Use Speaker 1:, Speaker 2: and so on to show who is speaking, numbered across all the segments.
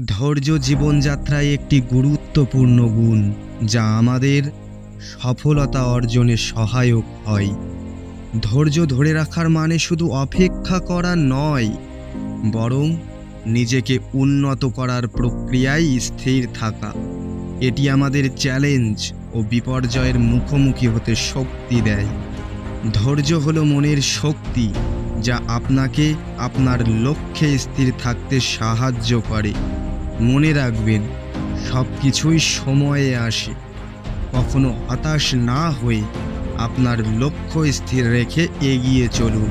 Speaker 1: ধৈর্য জীবনযাত্রায় একটি গুরুত্বপূর্ণ গুণ, যা আমাদের সফলতা অর্জনে সহায়ক হয়। ধৈর্য ধরে রাখার মানে শুধু অপেক্ষা করা নয়, বরং নিজেকে উন্নত করার প্রক্রিয়ায় স্থির থাকা। এটি আমাদের চ্যালেঞ্জ ও বিপর্যয়ের মুখোমুখি হতে শক্তি দেয়। ধৈর্য হলো মনের শক্তি, যা আপনাকে আপনার লক্ষ্যে স্থির থাকতে সাহায্য করে। মনে রাখবেন, সব কিছুই সময়ে আসে। কখনো হতাশ না হয়ে আপনার লক্ষ্য স্থির রেখে এগিয়ে চলুন।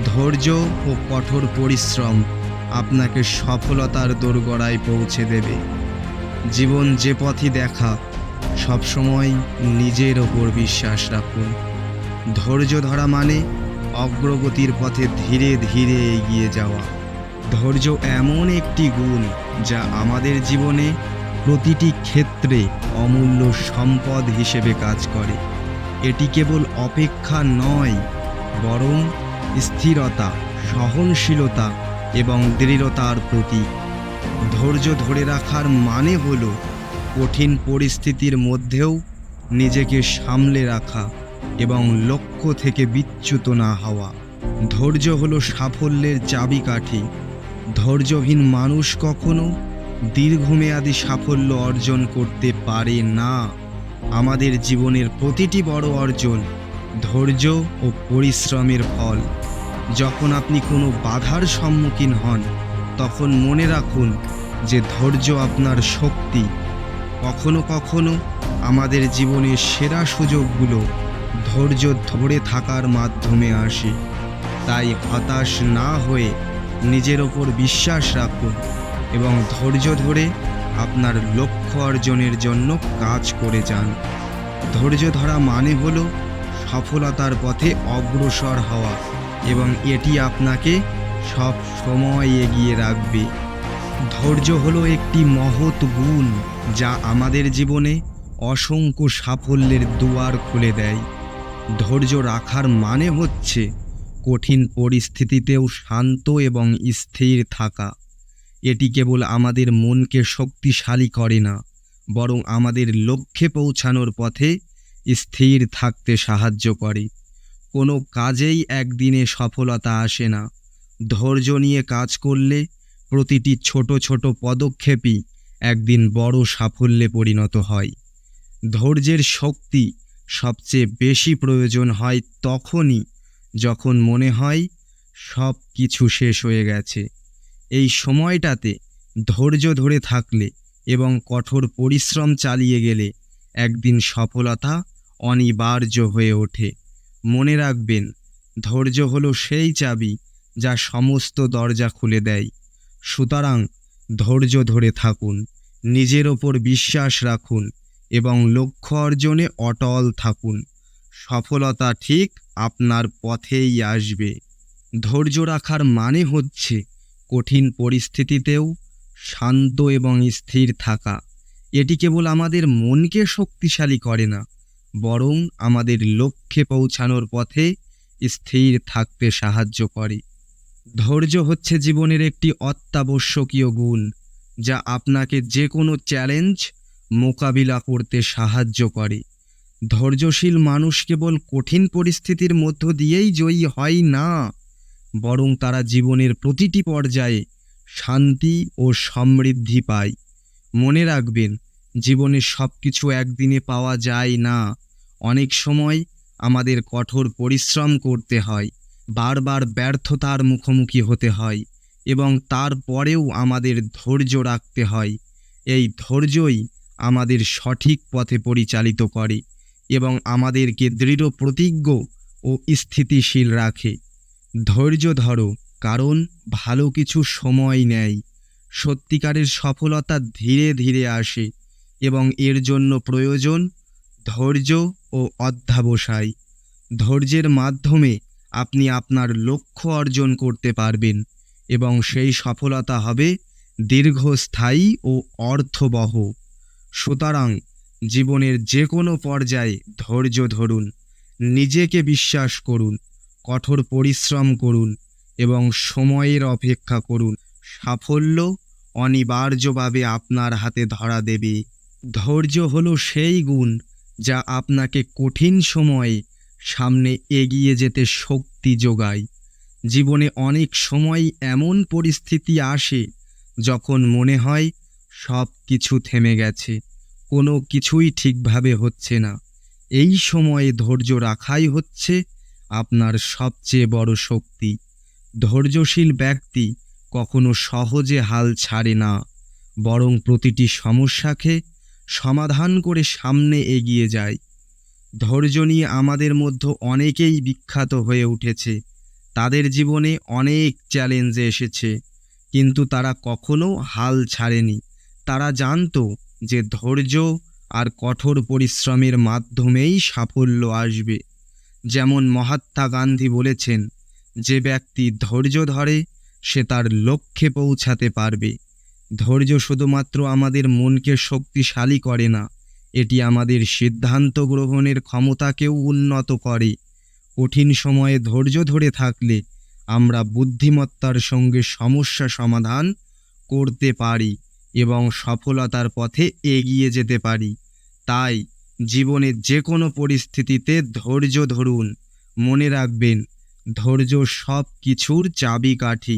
Speaker 1: ধৈর্য ও কঠোর পরিশ্রম আপনাকে সফলতার দোরগোড়ায় পৌঁছে দেবে। জীবন যে পথই দেখা, সবসময় নিজের ওপর বিশ্বাস রাখুন। ধৈর্য ধরা মানে অগ্রগতির পথে ধীরে ধীরে এগিয়ে যাওয়া। ধৈর্য এমন একটি গুণ, যা আমাদের জীবনে প্রতিটি ক্ষেত্রে অমূল্য সম্পদ হিসেবে কাজ করে। এটি কেবল অপেক্ষা নয়, বরং স্থিরতা, সহনশীলতা এবং দৃঢ়তার প্রতীক। ধৈর্য ধরে রাখার মানে হল কঠিন পরিস্থিতির মধ্যেও নিজেকে সামলে রাখা এবং লক্ষ্য থেকে বিচ্যুত না হওয়া। ধৈর্য হলো সাফল্যের চাবিকাঠি। ধৈর্যহীন মানুষ কখনো দীর্ঘমেয়াদী সাফল্য অর্জন করতে পারে না। আমাদের জীবনের প্রতিটি বড় অর্জন ধৈর্য ও পরিশ্রমের ফল। যখন আপনি কোনো বাধার সম্মুখীন হন, তখন মনে রাখুন যে ধৈর্য আপনার শক্তি। কখনো কখনো আমাদের জীবনের সেরা সুযোগগুলো ধৈর্য ধরে থাকার মাধ্যমে আসে। তাই হতাশ না হয়ে নিজের ওপর বিশ্বাস রাখুন এবং ধৈর্য ধরে আপনার লক্ষ্য অর্জনের জন্য কাজ করে যান। ধৈর্য ধরা মানে হলো সফলতার পথে অগ্রসর হওয়া, এবং এটি আপনাকে সব সময় এগিয়ে রাখবে। ধৈর্য হলো একটি মহৎ গুণ, যা আমাদের জীবনে অসংখ্য সাফল্যের দুয়ার খুলে দেয়। ধৈর্য রাখার মানে হচ্ছে কঠিন পরিস্থিতিতেও শান্ত এবং স্থির থাকা। এটি কেবল আমাদের মনকে শক্তিশালী করে না, বরং আমাদের লক্ষ্যে পৌঁছানোর পথে স্থির থাকতে সাহায্য করে। কোনো কাজেই একদিনে সফলতা আসে না। ধৈর্য নিয়ে কাজ করলে প্রতিটি ছোট ছোট পদক্ষেপই একদিন বড় সাফল্যে পরিণত হয়। ধৈর্যের শক্তি সবচেয়ে বেশি প্রয়োজন হয় তখনই যখন মনে হয় সব কিছু শেষ হয়ে গেছে। এই সময়টাতে ধৈর্য ধরে থাকলে এবং কঠোর পরিশ্রম চালিয়ে গেলে একদিন সফলতা অনিবার্য হয়ে ওঠে। মনে রাখবেন, ধৈর্য হলো সেই চাবি যা সমস্ত দরজা খুলে দেয়। সুতরাং ধৈর্য ধরে থাকুন, নিজের ওপর বিশ্বাস রাখুন এবং লক্ষ্য অর্জনে অটল থাকুন। সফলতা ঠিক আপনার পথেই আসবে। ধৈর্য রাখার মানে হচ্ছে কঠিন পরিস্থিতিতেও শান্ত এবং স্থির থাকা। এটি কেবল আমাদের মনকে শক্তিশালী করে না, বরং আমাদের লক্ষ্যে পৌঁছানোর পথে স্থির থাকতে সাহায্য করে। ধৈর্য হচ্ছে জীবনের একটি অত্যাবশ্যকীয় গুণ, যা আপনাকে যে কোনো চ্যালেঞ্জ মোকাবিলা করতে সাহায্য করে। ধৈর্যশীল মানুষ কেবল কঠিন পরিস্থিতির মধ্য দিয়েই জয়ী হয় না, বরং তারা জীবনের প্রতিটি পর্যায়ে শান্তি ও সমৃদ্ধি পায়। মনে রাখবেন, জীবনে সব কিছু একদিনে পাওয়া যায় না। অনেক সময় আমাদের কঠোর পরিশ্রম করতে হয়, বারবার ব্যর্থতার মুখোমুখি হতে হয়, এবং তারপরেও আমাদের ধৈর্য রাখতে হয়। এই ধৈর্যই আমাদের সঠিক পথে পরিচালিত করে এবং আমাদেরকে দৃঢ় প্রতিজ্ঞ ও স্থিতিশীল রাখে। ধৈর্য ধরো, কারণ ভালো কিছু সময় নেয়। সত্যিকারের সফলতা ধীরে ধীরে আসে এবং এর জন্য প্রয়োজন ধৈর্য ও অধ্যবসায়। ধৈর্যের মাধ্যমে আপনি আপনার লক্ষ্য অর্জন করতে পারবেন এবং সেই সফলতা হবে দীর্ঘস্থায়ী ও অর্থবহ। সুতরাং জীবনের যে কোনো পর্যায়ে ধৈর্য ধরুন, নিজেকে বিশ্বাস করুন, কঠোর পরিশ্রম করুন এবং সময়ের অপেক্ষা করুন। সাফল্য অনিবার্যভাবে আপনার হাতে ধরা দেবে। ধৈর্য হলো সেই গুণ যা আপনাকে কঠিন সময়ে সামনে এগিয়ে যেতে শক্তি যোগায়। জীবনে অনেক সময় এমন পরিস্থিতি আসে যখন মনে হয় সব কিছু থেমে গেছে, কোনো কিছুই ঠিকভাবে হচ্ছে না। এই সময়ে ধৈর্য রাখাই হচ্ছে আপনার সবচেয়ে বড় শক্তি। ধৈর্যশীল ব্যক্তি কখনো সহজে হাল ছাড়ে না, বরং প্রতিটি সমস্যাকে সমাধান করে সামনে এগিয়ে যায়। ধৈর্য নিয়ে আমাদের মধ্যে অনেকেই বিখ্যাত হয়ে উঠেছে। তাদের জীবনে অনেক চ্যালেঞ্জ এসেছে, কিন্তু তারা কখনো হাল ছাড়েনি। তারা জানতো যে ধৈর্য আর কঠোর পরিশ্রমের মাধ্যমেই সাফল্য আসবে। যেমন মহাত্মা গান্ধী বলেছেন, যে ব্যক্তি ধৈর্য ধরে সে তার লক্ষ্যে পৌঁছাতে পারবে। ধৈর্য শুধুমাত্র আমাদের মনকে শক্তিশালী করে না, এটি আমাদের সিদ্ধান্ত গ্রহণের ক্ষমতাকেও উন্নত করে। কঠিন সময়ে ধৈর্য ধরে থাকলে আমরা বুদ্ধিমত্তার সঙ্গে সমস্যা সমাধান করতে পারি এবং সফলতার পথে এগিয়ে যেতে পারি। তাই জীবনের যে কোনো পরিস্থিতিতে ধৈর্য ধরুন। মনে রাখবেন, ধৈর্য সব কিছুর চাবিকাঠি।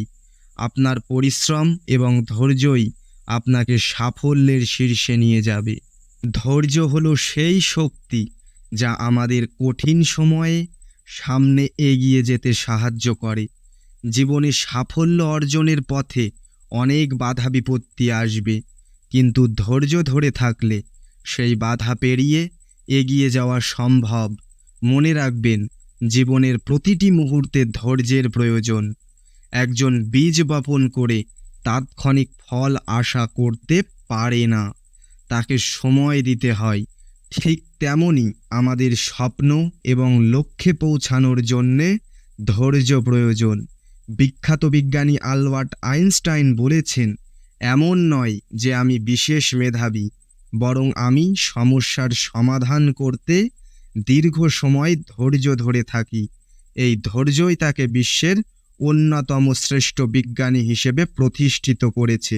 Speaker 1: আপনার পরিশ্রম এবং ধৈর্যই আপনাকে সাফল্যের শীর্ষে নিয়ে যাবে। ধৈর্য হলো সেই শক্তি যা আমাদের কঠিন সময়ে সামনে এগিয়ে যেতে সাহায্য করে। জীবনে সাফল্য অর্জনের পথে অনেক বাধা বিপত্তি আসবে, কিন্তু ধৈর্য ধরে থাকলে সেই বাধা পেরিয়ে এগিয়ে যাওয়া সম্ভব। মনে রাখবেন, জীবনের প্রতিটি মুহূর্তে ধৈর্যের প্রয়োজন। একজন বীজ বপন করে তাৎক্ষণিক ফল আশা করতে পারে না, তাকে সময় দিতে হয়। ঠিক তেমনই আমাদের স্বপ্ন এবং লক্ষ্যে পৌঁছানোর জন্যে ধৈর্য প্রয়োজন। বিখ্যাত বিজ্ঞানী আলবার্ট আইনস্টাইন বলেছেন, এমন নয় যে আমি বিশেষ মেধাবী, বরং আমি সমস্যার সমাধান করতে দীর্ঘ সময় ধৈর্য ধরে থাকি। এই ধৈর্যই তাকে বিশ্বের অন্যতম শ্রেষ্ঠ বিজ্ঞানী হিসেবে প্রতিষ্ঠিত করেছে।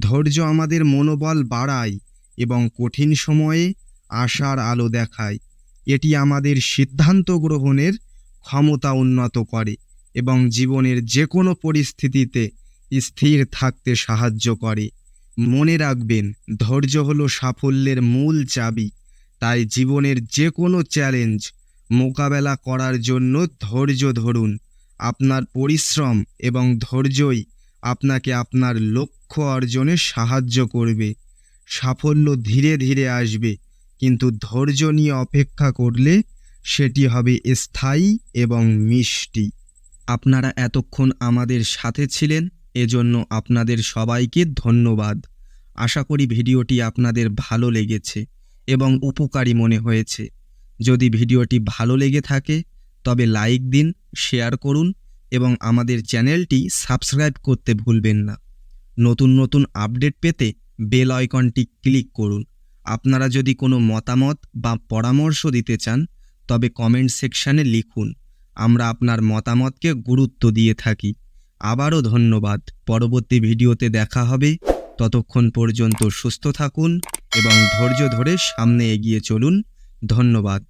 Speaker 1: ধৈর্য আমাদের মনোবল বাড়ায় এবং কঠিন সময়ে আশার আলো দেখায়। এটি আমাদের সিদ্ধান্ত গ্রহণের ক্ষমতা উন্নত করে এবং জীবনের যে কোনো পরিস্থিতিতে স্থির থাকতে সাহায্য করে। মনে রাখবেন, ধৈর্য হলো সাফল্যের মূল চাবি। তাই জীবনের যে কোনো চ্যালেঞ্জ মোকাবেলা করার জন্য ধৈর্য ধরুন। আপনার পরিশ্রম এবং ধৈর্যই আপনাকে আপনার লক্ষ্য অর্জনে সাহায্য করবে। সাফল্য ধীরে ধীরে আসবে, কিন্তু ধৈর্য নিয়ে অপেক্ষা করলে সেটি হবে স্থায়ী এবং মিষ্টি। আপনারা এতক্ষণ আমাদের সাথে ছিলেন, এজন্য আপনাদের সবাইকে ধন্যবাদ। আশা করি ভিডিওটি আপনাদের ভালো লেগেছে এবং উপকারী মনে হয়েছে। যদি ভিডিওটি ভালো লেগে থাকে তবে লাইক দিন, শেয়ার করুন এবং আমাদের চ্যানেলটি সাবস্ক্রাইব করতে ভুলবেন না। নতুন নতুন আপডেট পেতে বেল আইকনটি ক্লিক করুন। আপনারা যদি কোনো মতামত বা পরামর্শ দিতে চান তবে কমেন্ট সেকশানে লিখুন। আমরা আপনার মতামতকে গুরুত্ব দিয়ে থাকি। আবারও ধন্যবাদ। পরবর্তী ভিডিওতে দেখা হবে। ততক্ষণ পর্যন্ত সুস্থ থাকুন এবং ধৈর্য ধরে সামনে এগিয়ে চলুন। ধন্যবাদ।